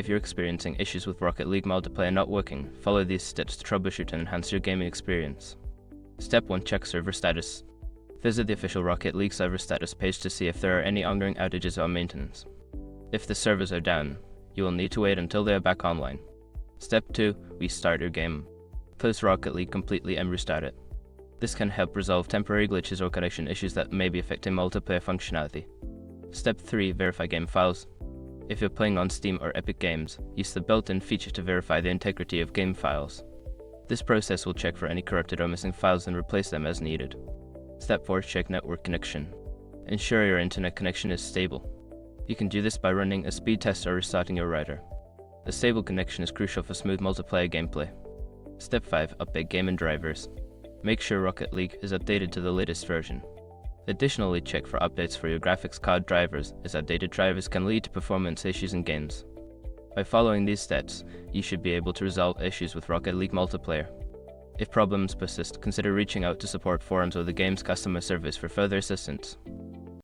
If you're experiencing issues with Rocket League multiplayer not working, follow these steps to troubleshoot and enhance your gaming experience. Step 1. Check server status. Visit the official Rocket League server status page to see if there are any ongoing outages or maintenance. If the servers are down, you will need to wait until they are back online. Step 2. Restart your game. Close Rocket League completely and restart it. This can help resolve temporary glitches or connection issues that may be affecting multiplayer functionality. Step 3. Verify game files. If you're playing on Steam or Epic Games, use the built-in feature to verify the integrity of game files. This process will check for any corrupted or missing files and replace them as needed. Step 4. Check network connection. Ensure your internet connection is stable. You can do this by running a speed test or restarting your router. A stable connection is crucial for smooth multiplayer gameplay. Step 5. Update game and drivers. Make sure Rocket League is updated to the latest version. Additionally, check for updates for your graphics card drivers, as outdated drivers can lead to performance issues in games. By following these steps, you should be able to resolve issues with Rocket League multiplayer. If problems persist, consider reaching out to support forums or the game's customer service for further assistance.